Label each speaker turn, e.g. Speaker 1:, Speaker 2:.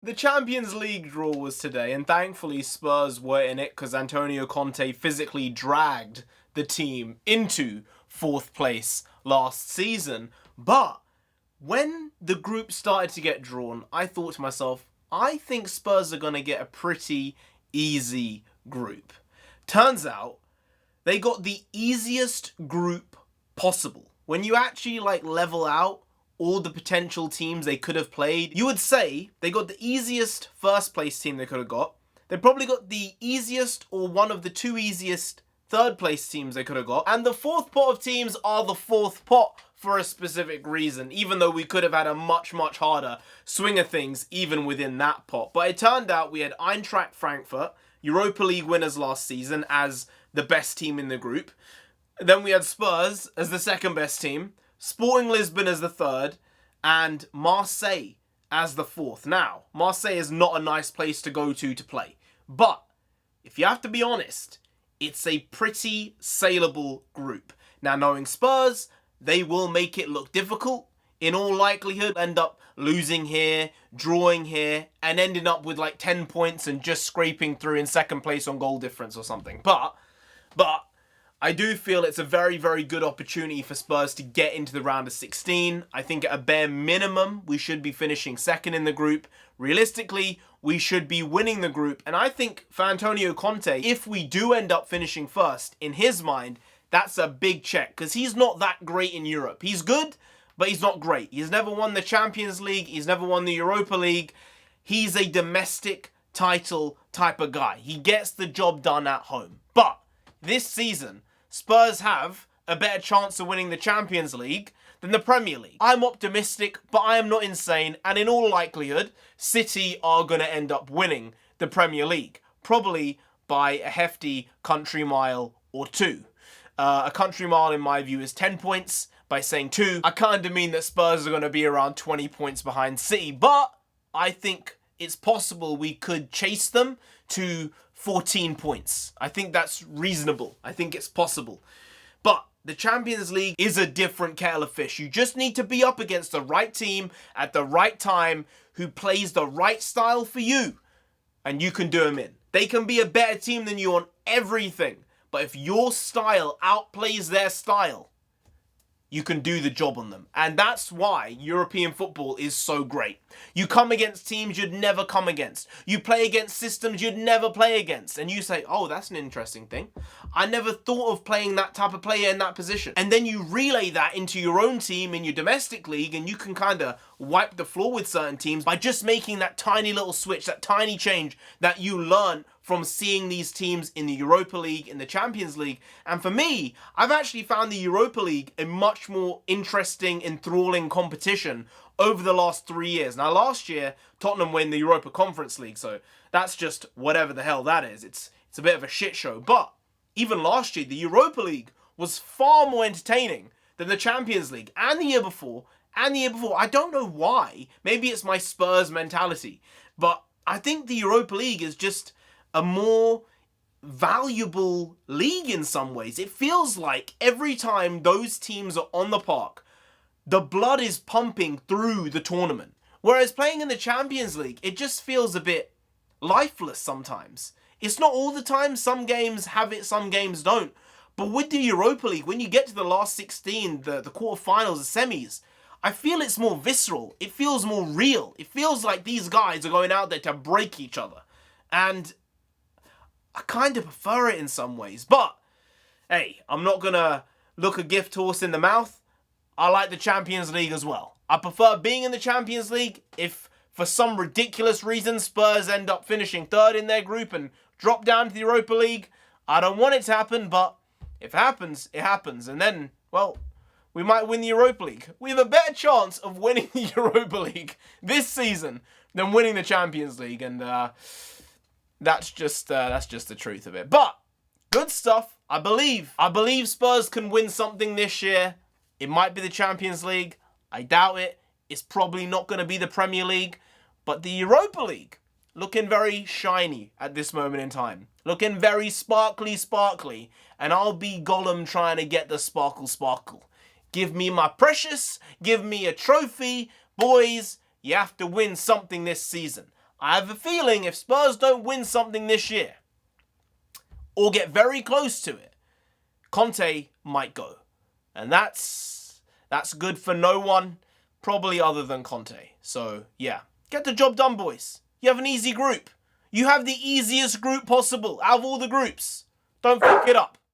Speaker 1: The Champions League draw was today, and thankfully Spurs were in it because Antonio Conte physically dragged the team into 4th place last season. But when the group started to get drawn, I thought to myself, I think Spurs are going to get a pretty easy group. Turns out, they got the easiest group possible. When you actually level out all the potential teams they could have played, you would say they got the easiest first place team they could have got. They probably got the easiest or one of the 2 easiest 3rd place teams they could have got. And the 4th pot of teams are the 4th pot for a specific reason, even though we could have had a much, much harder swing of things even within that pot. But it turned out we had Eintracht Frankfurt, Europa League winners last season, as the best team in the group. Then we had Spurs as the 2nd best team, Sporting Lisbon as the 3rd, and Marseille as the 4th. Now, Marseille is not a nice place to go to play. But, if you have to be honest, it's a pretty saleable group. Now, knowing Spurs, they will make it look difficult. In all likelihood, end up losing here, drawing here, and ending up with 10 points and just scraping through in 2nd place on goal difference or something. But I do feel it's a very, very good opportunity for Spurs to get into the round of 16. I think at a bare minimum, we should be finishing 2nd in the group. Realistically, we should be winning the group. And I think for Antonio Conte, if we do end up finishing 1st, in his mind, that's a big check. Because he's not that great in Europe. He's good, but he's not great. He's never won the Champions League. He's never won the Europa League. He's a domestic title type of guy. He gets the job done at home. But this season, Spurs have a better chance of winning the Champions League than the Premier League. I'm optimistic, but I am not insane. And in all likelihood, City are going to end up winning the Premier League. Probably by a hefty country mile or 2. A country mile, in my view, is 10 points. By saying 2, I kind of mean that Spurs are going to be around 20 points behind City. But I think it's possible we could chase them to 14 points. I think that's reasonable. I think it's possible. But the Champions League is a different kettle of fish. You just need to be up against the right team at the right time who plays the right style for you. And you can do them in. They can be a better team than you on everything. But if your style outplays their style, you can do the job on them. And that's why European football is so great. You come against teams you'd never come against. You play against systems you'd never play against. And you say, oh, that's an interesting thing. I never thought of playing that type of player in that position. And then you relay that into your own team in your domestic league, and you can kind of wipe the floor with certain teams by just making that tiny little switch, that tiny change that you learn from seeing these teams in the Europa League, in the Champions League. And for me, I've actually found the Europa League a much more interesting, enthralling competition over the last 3 years. Now, last year, Tottenham won the Europa Conference League, so that's just whatever the hell that is. It's a bit of a shit show. But even last year, the Europa League was far more entertaining than the Champions League. And the year before, I don't know why. Maybe it's my Spurs mentality. But I think the Europa League is just a more valuable league in some ways. It feels like every time those teams are on the park, the blood is pumping through the tournament. Whereas playing in the Champions League, it just feels a bit lifeless sometimes. It's not all the time. Some games have it, some games don't. But with the Europa League, when you get to the last 16, the quarterfinals, the semis, I feel it's more visceral. It feels more real. It feels like these guys are going out there to break each other. And I kind of prefer it in some ways. But, hey, I'm not going to look a gift horse in the mouth. I like the Champions League as well. I prefer being in the Champions League. If, for some ridiculous reason, Spurs end up finishing 3rd in their group and drop down to the Europa League, I don't want it to happen, but if it happens, it happens. And then, well, we might win the Europa League. We have a better chance of winning the Europa League this season than winning the Champions League. And, that's just the truth of it. But good stuff. I believe Spurs can win something this year. It might be the Champions League. I doubt it. It's probably not going to be the Premier League. But the Europa League, looking very shiny at this moment in time. Looking very sparkly. And I'll be Gollum trying to get the sparkle. Give me my precious. Give me a trophy. Boys, you have to win something this season. I have a feeling if Spurs don't win something this year, or get very close to it, Conte might go. And that's good for no one, probably other than Conte. So, yeah. Get the job done, boys. You have an easy group. You have the easiest group possible out of all the groups. Don't fuck it up.